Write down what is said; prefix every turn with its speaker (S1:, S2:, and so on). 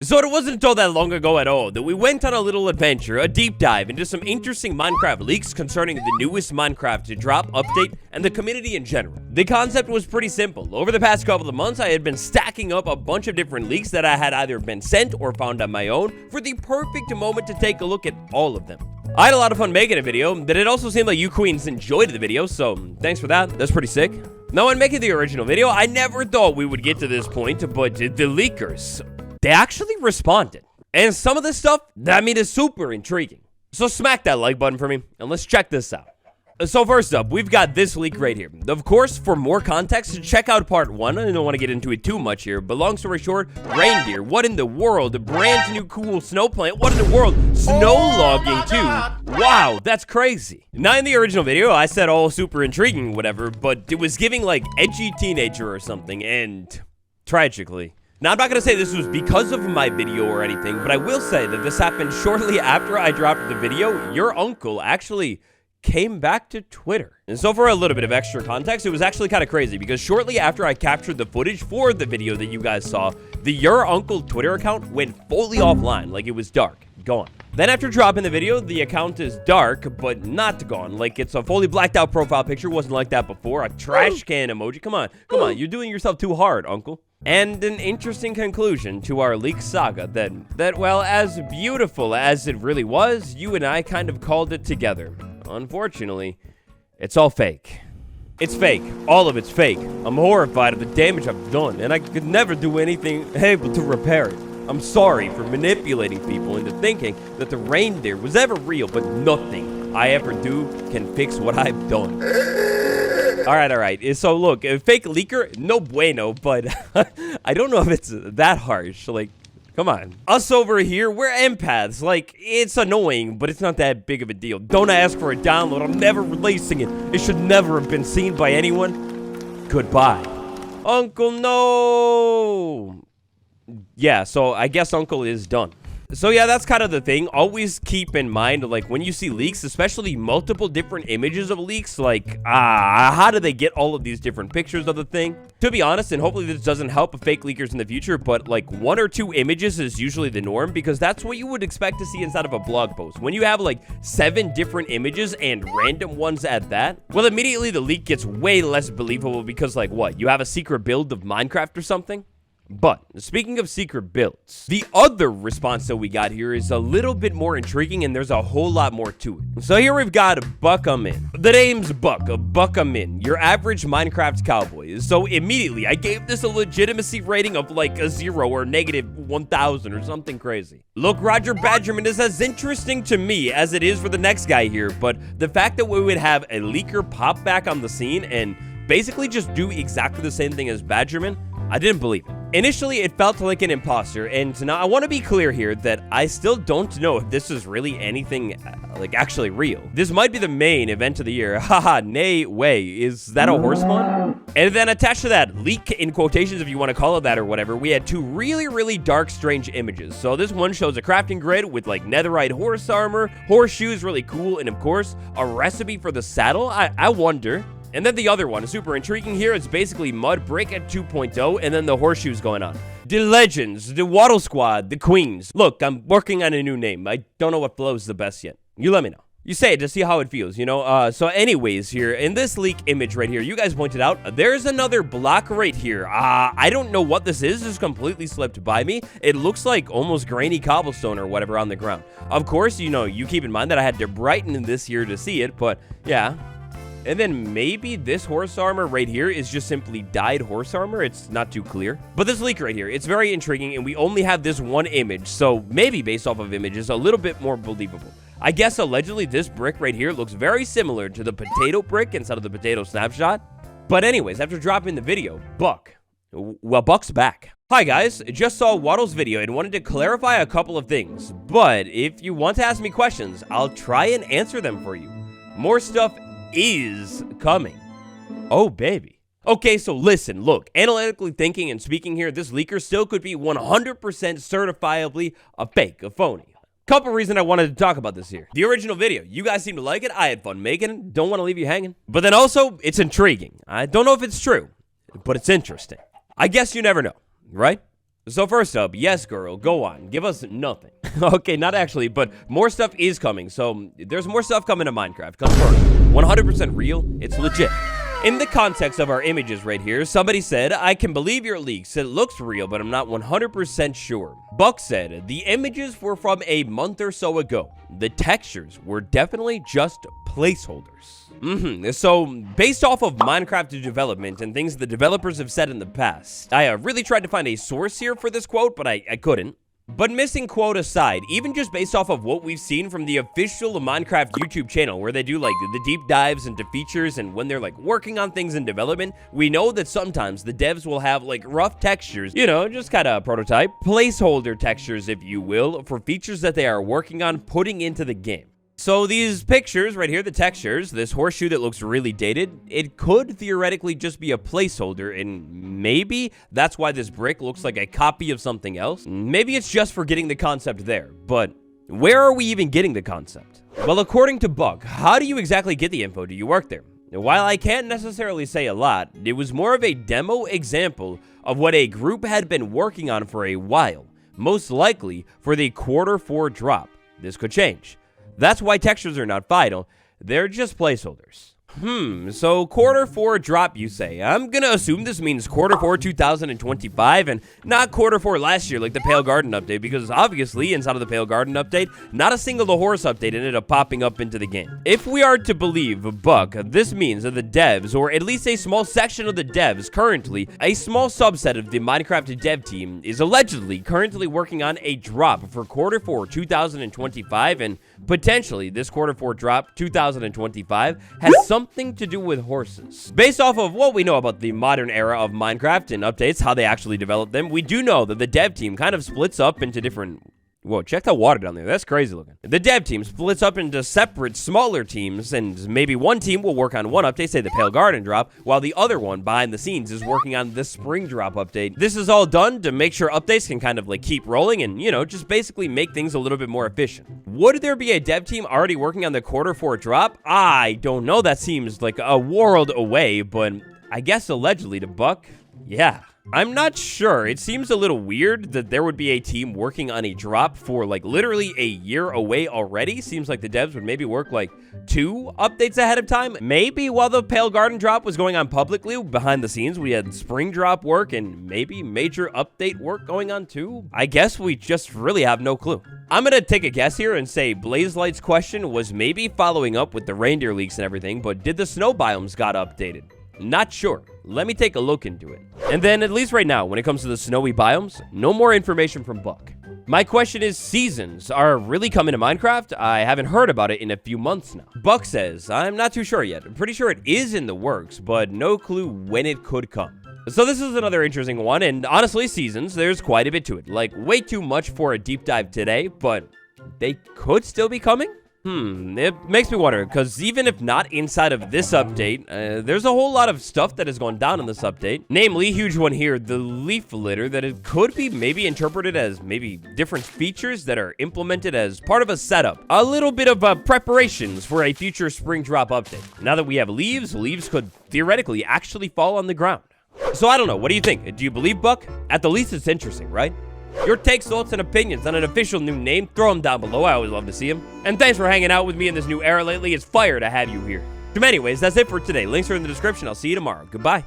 S1: So it wasn't until that long ago at all that we went on a little adventure, a deep dive into some interesting Minecraft leaks concerning the newest Minecraft to drop update and the community in general. The concept was pretty simple. Over the past couple of months, I had been stacking up a bunch of different leaks that I had either been sent or found on my own for the perfect moment to take a look at all of them. I had a lot of fun making a video, but it also seemed like you queens enjoyed the video, so thanks for that. That's pretty sick. Now, when making the original video, I never thought we would get to this point, but the leakers, they actually responded. And some of this stuff, I mean, is super intriguing. So smack that like button for me, and let's check this out. So first up, we've got this leak right here. Of course, for more context, check out part 1. I don't want to get into it too much here, but long story short, reindeer, what in the world? A brand new cool snow plant, what in the world? Snow logging too. Wow, that's crazy. Now in the original video, I said all super intriguing, whatever, but it was giving like edgy teenager or something, and tragically. Now, I'm not going to say this was because of my video or anything, but I will say that this happened shortly after I dropped the video. Your uncle actually came back to Twitter. And so for a little bit of extra context, it was actually kind of crazy because shortly after I captured the footage for the video that you guys saw, the Your Uncle Twitter account went fully offline, like it was dark, gone. Then after dropping the video, the account is dark, but not gone. Like it's a fully blacked out profile picture, wasn't like that before. A trash can emoji, come on, you're doing yourself too hard, uncle. And an interesting conclusion to our leak saga that, well, as beautiful as it really was, you and I kind of called it together. Unfortunately, it's all fake. It's fake. All of it's fake. I'm horrified of the damage I've done, and I could never do anything able to repair it. I'm sorry for manipulating people into thinking that the reindeer was ever real, but nothing I ever do can fix what I've done. All right. So look, a fake leaker, no bueno, but I don't know if it's that harsh. Like, come on. Us over here, we're empaths. Like, it's annoying, but it's not that big of a deal. Don't ask for a download. I'm never releasing it. It should never have been seen by anyone. Goodbye. Uncle, no. Yeah, so I guess Uncle is done. So yeah, that's kind of the thing. Always keep in mind, like, when you see leaks, especially multiple different images of leaks, like, how do they get all of these different pictures of the thing? To be honest, and hopefully this doesn't help fake leakers in the future, but like 1 or 2 images is usually the norm because that's what you would expect to see inside of a blog post. When you have like 7 different images and random ones at that, well, immediately the leak gets way less believable because, like, what? You have a secret build of Minecraft or something? But speaking of secret builds, the other response that we got here is a little bit more intriguing, and there's a whole lot more to it. So here we've got Buckamin. The name's Buckamin, your average Minecraft cowboy. So immediately I gave this a legitimacy rating of like a 0 or negative 1,000 or something crazy. Look, Roger Badgerman is as interesting to me as it is for the next guy here, but the fact that we would have a leaker pop back on the scene and basically just do exactly the same thing as Badgerman, I didn't believe it. Initially, it felt like an imposter, and now I want to be clear here that I still don't know if this is really anything, like, actually real. This might be the main event of the year. Haha, nay way. Is that a horse spawn? And then attached to that, leak in quotations if you want to call it that or whatever, we had 2 really dark, strange images. So this one shows a crafting grid with, like, netherite horse armor, horseshoes, really cool, and of course, a recipe for the saddle. I wonder. And then the other one, super intriguing here, it's basically mud brick at 2.0, and then the horseshoes going on. The legends, the Waddle Squad, the queens. Look, I'm working on a new name. I don't know what flows the best yet. You let me know. You say it to see how it feels, you know? So anyways, here, in this leak image right here, you guys pointed out, there's another block right here. I don't know what this is. This completely slipped by me. It looks like almost grainy cobblestone or whatever on the ground. Of course, you know, you keep in mind that I had to brighten this here to see it, but yeah. And then maybe this horse armor right here is just simply dyed horse armor. It's not too clear. But this leak right here, it's very intriguing, and we only have this one image, so maybe based off of images, a little bit more believable. I guess allegedly this brick right here looks very similar to the potato brick inside of the potato snapshot. But anyways, after dropping the video, Buck's back. Hi guys, just saw Waddle's video and wanted to clarify a couple of things. But if you want to ask me questions, I'll try and answer them for you. More stuff is coming. Oh, baby. Okay, so listen, look, analytically thinking and speaking here, this leaker still could be 100% certifiably a fake, a phony. Couple reasons I wanted to talk about this here. The original video, you guys seem to like it. I had fun making it. Don't want to leave you hanging. But then also, it's intriguing. I don't know if it's true, but it's interesting. I guess you never know, right? So first up, yes, girl, go on. Give us nothing. Okay, not actually, but more stuff is coming. So there's more stuff coming to Minecraft. Confirmed. 100% real. It's legit. In the context of our images right here, somebody said, I can believe your leaks. It looks real, but I'm not 100% sure. Buck said, the images were from a month or so ago. The textures were definitely just placeholders. So, based off of Minecraft development and things the developers have said in the past, I really tried to find a source here for this quote, but I couldn't. But missing quote aside, even just based off of what we've seen from the official Minecraft YouTube channel, where they do like the deep dives into features and when they're like working on things in development, we know that sometimes the devs will have like rough textures, you know, just kind of prototype, placeholder textures, if you will, for features that they are working on putting into the game. So these pictures right here, the textures, this horseshoe that looks really dated, it could theoretically just be a placeholder, and maybe that's why this brick looks like a copy of something else. Maybe it's just for getting the concept there, but where are we even getting the concept? Well, according to Buck, how do you exactly get the info? Do you work there? While I can't necessarily say a lot, it was more of a demo example of what a group had been working on for a while, most likely for the Q4 drop. This could change. That's why textures are not final, they're just placeholders. So Q4 drop, you say. I'm gonna assume this means Q4 2025 and not Q4 last year like the Pale Garden update, because obviously inside of the Pale Garden update, not a single The Horse update ended up popping up into the game. If we are to believe Buck, this means that the devs, or at least a small section of the devs currently, a small subset of the Minecraft dev team, is allegedly currently working on a drop for Q4 2025, and potentially this Q4 drop 2025 has something to do with horses. Based off of what we know about the modern era of Minecraft and updates, how they actually develop them, we do know that the dev team kind of splits up into different... Whoa, check that water down there. That's crazy looking. The dev team splits up into separate, smaller teams, and maybe one team will work on one update, say the Pale Garden drop, while the other one, behind the scenes, is working on the Spring drop update. This is all done to make sure updates can kind of like keep rolling and, you know, just basically make things a little bit more efficient. Would there be a dev team already working on the Q4 drop? I don't know. That seems like a world away, but I guess allegedly to Buck, yeah. I'm not sure. It seems a little weird that there would be a team working on a drop for like literally a year away already. Seems like the devs would maybe work like 2 updates ahead of time. Maybe while the Pale Garden drop was going on publicly, behind the scenes, we had Spring drop work and maybe major update work going on too. I guess we just really have no clue. I'm gonna take a guess here and say Blazelight's question was maybe following up with the reindeer leaks and everything, but did the snow biomes got updated? Not sure. Let me take a look into it. And then, at least right now, when it comes to the snowy biomes, no more information from Buck. My question is, seasons are really coming to Minecraft? I haven't heard about it in a few months now. Buck says, I'm not too sure yet. I'm pretty sure it is in the works, but no clue when it could come. So this is another interesting one, and honestly, seasons, there's quite a bit to it. Like, way too much for a deep dive today, but they could still be coming? It makes me wonder, because even if not inside of this update, there's a whole lot of stuff that has gone down in this update. Namely, huge one here, the leaf litter, that it could be maybe interpreted as maybe different features that are implemented as part of a setup. A little bit of preparations for a future spring drop update. Now that we have leaves could theoretically actually fall on the ground. So I don't know, what do you think? Do you believe Buck? At the least, it's interesting, right? Your takes, thoughts, and opinions on an official new name, throw them down below. I always love to see them. And thanks for hanging out with me in this new era lately. It's fire to have you here. So anyways, that's it for today. Links are in the description. I'll see you tomorrow. Goodbye.